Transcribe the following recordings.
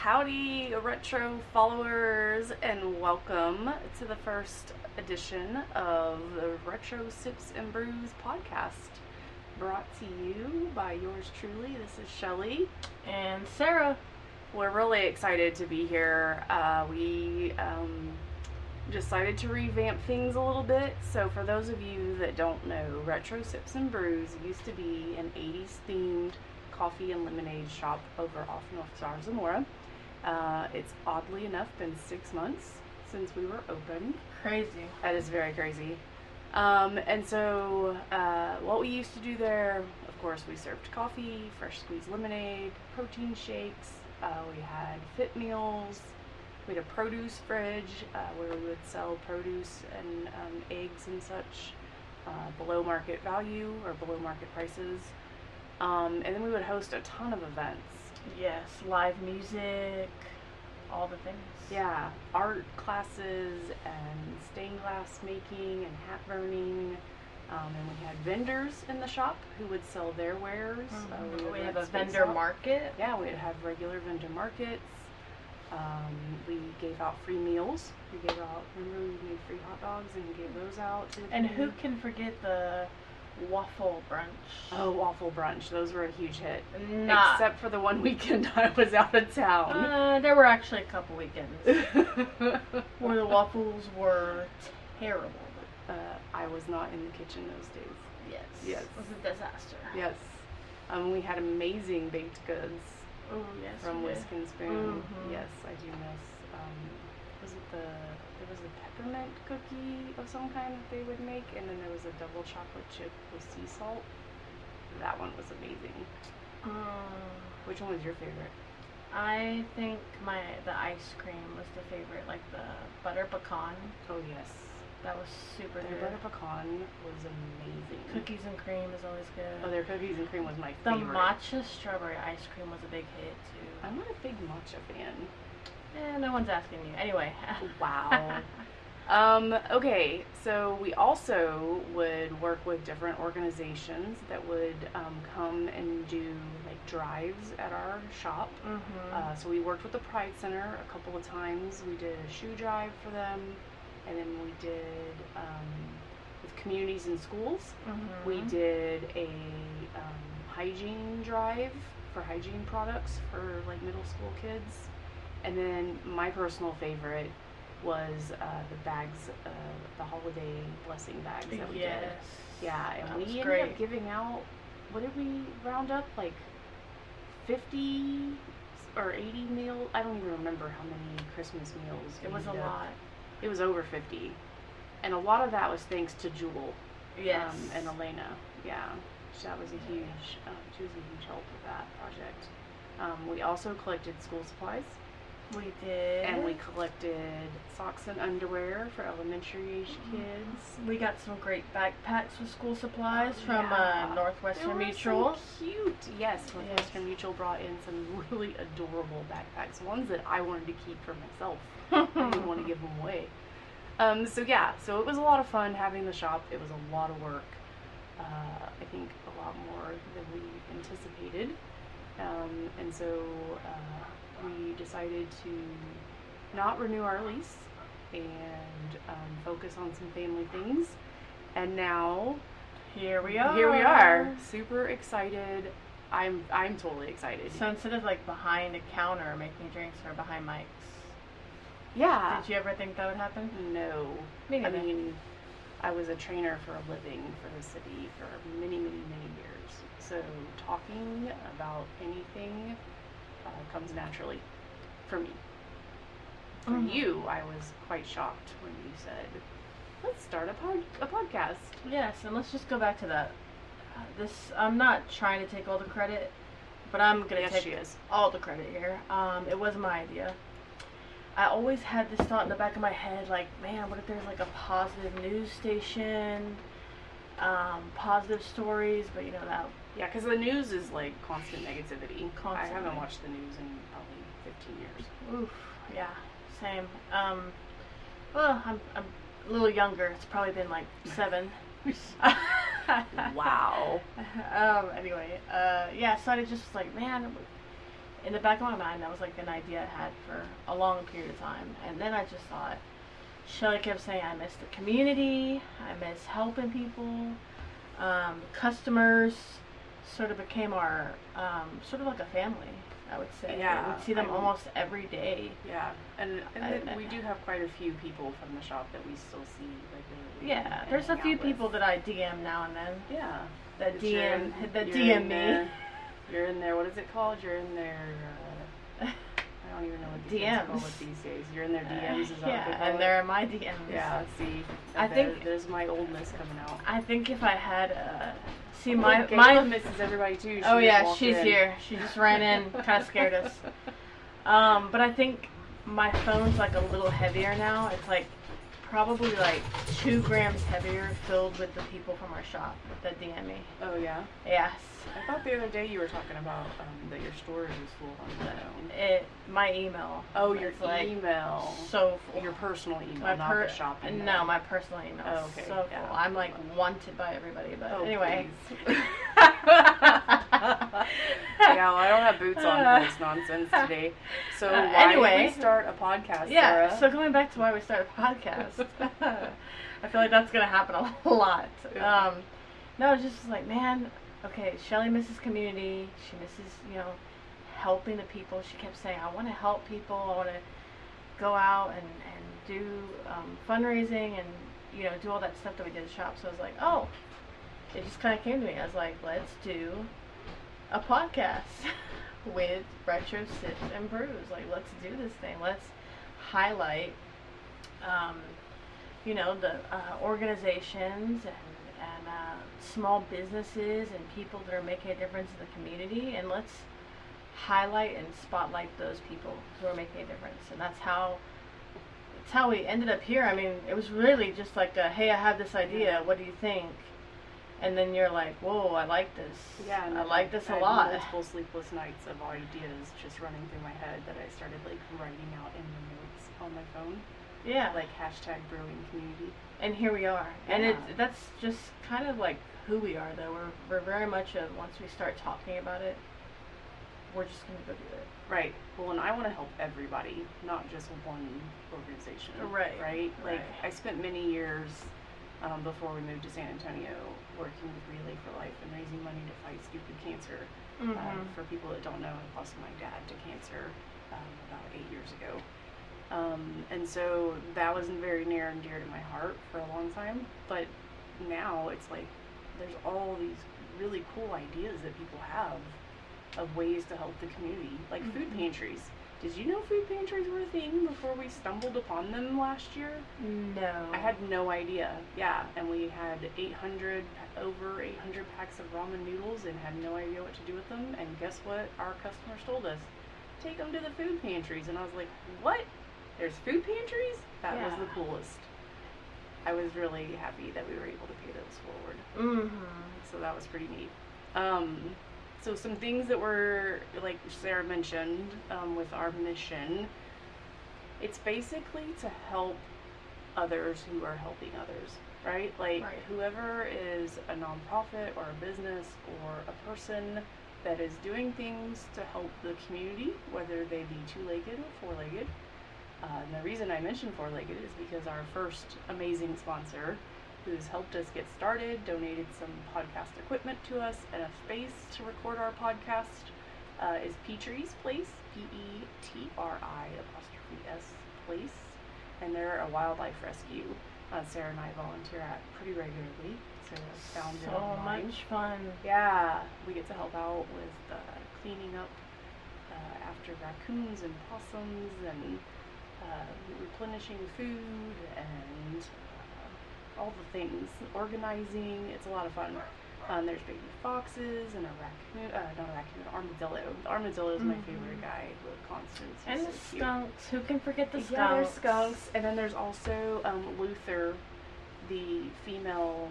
Howdy, retro followers, and welcome to the first edition of the Retro Sips and Brews podcast, brought to you by yours truly. This is Shelly. And Sarah. We're really excited to be here. We decided to revamp things a little bit. So for those of you that don't know, Retro Sips and Brews used to be an 80s themed coffee and lemonade shop over off North Star Zamora. It's oddly enough been 6 months since we were open. Crazy. That is very crazy. And so what we used to do there, of course, we served coffee, fresh squeezed lemonade, protein shakes. We had fit meals. We had a produce fridge where we would sell produce and eggs and such below market value or below market prices. And then we would host a ton of events. Yes, live music, all the things. Yeah, art classes and stained glass making and hat burning. And we had vendors in the shop who would sell their wares. We have a vendor market. Yeah, we'd have regular vendor markets. We gave out free meals. Remember we made free hot dogs and gave those out to the And community? who can forget the waffle brunch? Oh, waffle brunch. Those were a huge hit. Not. Except for the one weekend I was out of town. There were actually a couple weekends where the waffles were terrible. I was not in the kitchen those days. Yes. It was a disaster. Yes. We had amazing baked goods Oh, yes. from we did. Whisk and Spoon. Mhm. Yes, I do miss. There was a peppermint cookie of some kind that they would make, and then there was a double chocolate chip with sea salt. That one was amazing. Which one was your favorite? I think the ice cream was the favorite, like the butter pecan. Oh yes, That was super their good. butter pecan was amazing. Cookies and cream is always good. Oh, their cookies and cream was my The favorite. matcha strawberry ice cream was a big hit too. I'm not a big matcha fan. No one's asking you. Anyway. Wow. Okay, so we also would work with different organizations that would come and do like drives at our shop. Mhm. So we worked with the Pride Center a couple of times. We did a shoe drive for them, and then we did with communities and schools. Mhm. We did a hygiene drive for hygiene products for like middle school kids. And then my personal favorite was the bags, the holiday blessing bags that we did. Yeah, and That we was ended great. up giving out, what did we round up? Like 50 or 80 meals? I don't even remember how many Christmas meals. It we was a ended up- lot. It was over 50. And a lot of that was thanks to Jewel. Yes. And Elena. Yeah. That was a huge, she was a huge help with that project. We also collected school supplies. We did. And we collected socks and underwear for elementary age kids. We got some great backpacks with school supplies from Yeah. Northwestern They were Mutual. So cute. Yes, Northwestern Mutual brought in some really adorable backpacks. Ones that I wanted to keep for myself. I didn't want to give them away. So it was a lot of fun having the shop. It was a lot of work. I think a lot more than we anticipated. And so we decided to not renew our lease and focus on some family things. And now Here we are. Here we are. Super excited. I'm totally excited. So instead of like behind a counter making drinks or behind mics. Yeah. Did you ever think that would happen? No. Me I neither. mean, I was a trainer for a living for the city for many, many, many years. So talking about anything comes naturally for me. For Mhm. you, I was quite shocked when you said, let's start a podcast. Yes, and let's just go back to that. I'm not trying to take all the credit, but I'm going to Yes, take she is. all the credit here. It was my idea. I always had this thought in the back of my head, like, man, what if there's like a positive news station, positive stories, but that. Yeah, because the news is like constant negativity. I Constantly. haven't watched the news in probably 15 years. Oof, yeah, same. Well, I'm a little younger. It's probably been like 7. Wow. Anyway, yeah, so I just was like, man, in the back of my mind, that was like an idea I had for a long period of time. And then I just thought, Shelly kept saying, I miss the community, I miss helping people. Customers sort of became our, sort of like a family, I would say. Yeah, We'd see them almost every day. Yeah, and we do have quite a few people from the shop that we still see regularly. Yeah, there's a few people that I DM now and then. Yeah. That DM in me. There. You're in there, what is it called? You're in there, I don't even know what these DMs. call it these days. You're in their DMs, is that what they Yeah, call and it? they're in my DMs. Yeah, see, I think there's my oldness coming out. I think if I had, see my my misses everybody too. Oh yeah, she's here. She just ran in, kind of scared us. But I think my phone's like a little heavier now. It's like probably like 2 grams heavier, filled with the people from our shop that DM me. Oh yeah. Yes. I thought the other day you were talking about that your storage was full on your phone. My email. Oh, your like email. So full. Your personal email, not the shop email. No, my personal email. Oh, okay. So yeah. full. I'm like wanted by everybody, but oh, anyway. Yeah, well, I don't have boots on for this nonsense today. So why did we start a podcast, Yeah, Sarah? so going back to why we started a podcast, I feel like that's going to happen a lot. Yeah. No, it's just like, man, okay, Shelly misses community. She misses, helping the people. She kept saying, I want to help people. I want to go out and do fundraising and, do all that stuff that we did at the shop. So I was like, oh, it just kind of came to me. I was like, let's do a podcast with Retro Sips and Brews. Like, let's do this thing. Let's highlight, the organizations and small businesses and people that are making a difference in the community, and let's highlight and spotlight those people who are making a difference. And that's how we ended up here. I mean, it was really just like hey, I have this idea, what do you think? And then you're like, whoa, I like this. Yeah, I like this a lot. Multiple sleepless nights of ideas just running through my head that I started like writing out in the notes on my phone. Yeah. Like #brewing community. And here we are. Yeah. And that's just kind of like who we are, though. We're very much once we start talking about it, we're just going to go do it. Right. Well, and I want to help everybody, not just one organization. Right. Right? Like, Right. I spent many years before we moved to San Antonio working with Relay for Life and raising money to fight stupid cancer. For people that don't know, I lost my dad to cancer about 8 years ago. And so that was very near and dear to my heart for a long time. But now it's like there's all these really cool ideas that people have of ways to help the community, like food pantries. Did you know food pantries were a thing before we stumbled upon them last year? No. I had no idea. Yeah, and we had over 800 packs of ramen noodles and had no idea what to do with them. And guess what? Our customers told us, take them to the food pantries. And I was like, what? There's food pantries? That was the coolest. I was really happy that we were able to pay those forward. So that was pretty neat. So some things that were, like Sarah mentioned, with our mission, it's basically to help others who are helping others, right? Like whoever is a nonprofit or a business or a person that is doing things to help the community, whether they be 2-legged or 4-legged. And the reason I mentioned 4-legged is because our first amazing sponsor, who's helped us get started, donated some podcast equipment to us and a space to record our podcast, is Petrie's Place, Petri''s Place, and they're a wildlife rescue. Sarah and I volunteer at pretty regularly. Sarah's found it online. So much fun. Yeah, we get to help out with cleaning up after raccoons and possums and replenishing food and all the things, organizing. It's a lot of fun. There's baby foxes and a raccoon, not a raccoon, an armadillo. The armadillo is my favorite guy with Constance. And so the cute. skunks. Who can forget the skunks? Yeah, there's skunks. And then there's also Luther, the female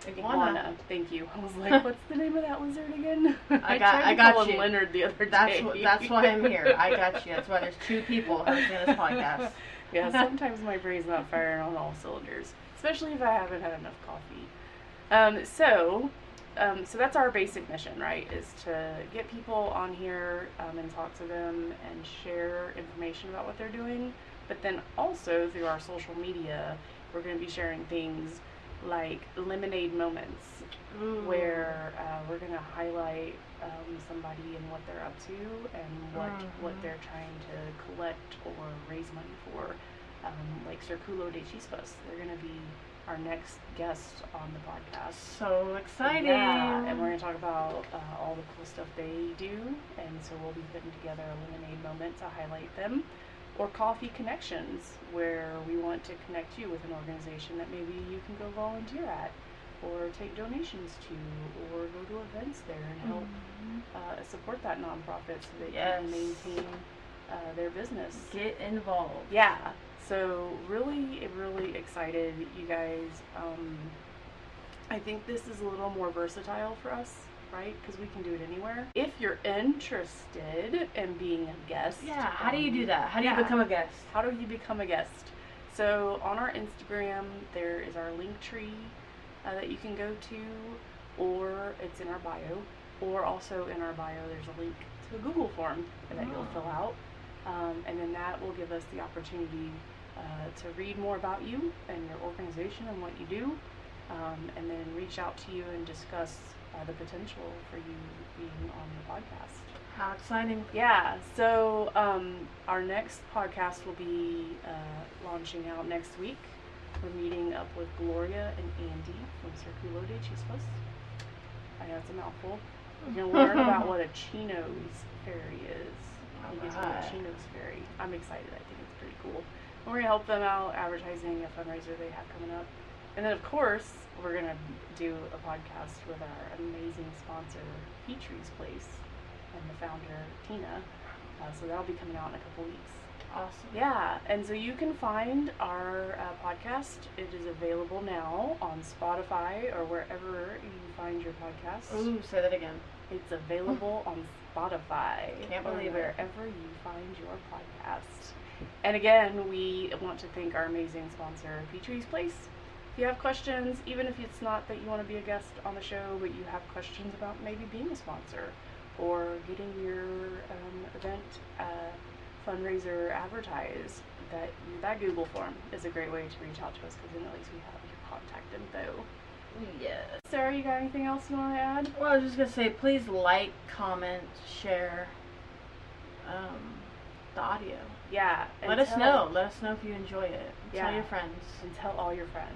iguana. Thank you. I was like, what's the name of that lizard again? I tried to call him Leonard the other day. That's why I'm here. I got you. That's why there's 2 people hosting this podcast. Yeah, sometimes my brain's not firing on all cylinders, especially if I haven't had enough coffee. So so that's our basic mission, right? Is to get people on here and talk to them and share information about what they're doing. But then also through our social media, we're going to be sharing things like lemonade moments, where we're going to highlight somebody and what they're up to and what they're trying to collect or raise money for. Like Circulo de Chispas, they're going to be our next guest on the podcast. So exciting! Yeah, and we're going to talk about all the cool stuff they do, and so we'll be putting together a lemonade moment to highlight them, or coffee connections, where we want to connect you with an organization that maybe you can go volunteer at, or take donations to, or go to events there and help support that nonprofit so they can maintain their business. Get involved. Yeah. So really, really excited, you guys. I think this is a little more versatile for us, right? Because we can do it anywhere. If you're interested in being a guest. Yeah, how do you do that? How do you become a guest? How do you become a guest? So on our Instagram, there is our link tree that you can go to, or it's in our bio, or also in our bio there's a link to a Google form that you'll fill out. And then that will give us the opportunity to read more about you and your organization and what you do, and then reach out to you and discuss the potential for you being on the podcast. How exciting. Yeah, so our next podcast will be launching out next week. We're meeting up with Gloria and Andy from Circulo de Chispas. I know it's a mouthful. We're going to learn about what a Chino's Ferry is. You get to go to Chino's Ferry. I'm excited. I think it's pretty cool. And we're going to help them out advertising a fundraiser they have coming up. And then, of course, we're going to do a podcast with our amazing sponsor, Petrie's Place, and the founder, Tina. So that'll be coming out in a couple weeks. Awesome. Yeah, and so you can find our podcast. It is available now on Spotify or wherever you find your podcasts. Ooh, say that again. It's available on Spotify. Can't believe or wherever you find your podcast. And again, we want to thank our amazing sponsor, Petrie's Place. If you have questions, even if it's not that you want to be a guest on the show, but you have questions about maybe being a sponsor or getting your event fundraiser advertised, that Google form is a great way to reach out to us, because then at least we have your contact info. Yes. Sarah, you got anything else you want to add? Well, I was just going to say, please like, comment, share the audio. Yeah. Let us know. Let us know if you enjoy it. Tell your friends. And tell all your friends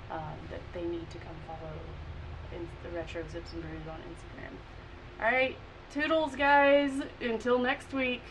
that they need to come follow the Retro Zips and Brews on Instagram. All right. Toodles, guys. Until next week.